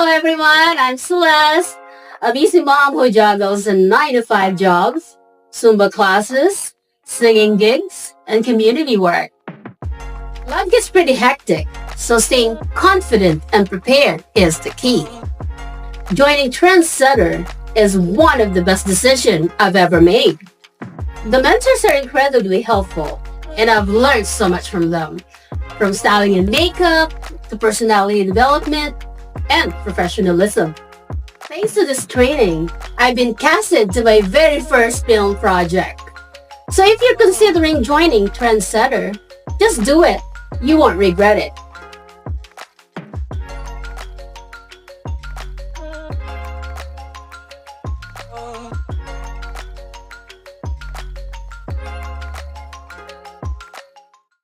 Hello everyone, I'm Celeste, a busy mom who juggles 9 to 5 jobs, Zumba classes, singing gigs, and community work. Life gets pretty hectic, so staying confident and prepared is the key. Joining Trendsetter is one of the best decisions I've ever made. The mentors are incredibly helpful, and I've learned so much from them, from styling and makeup to personality development and professionalism. Thanks to this training, I've been casted to my very first film project. So if you're considering joining Trendsetter, just do it. You won't regret it.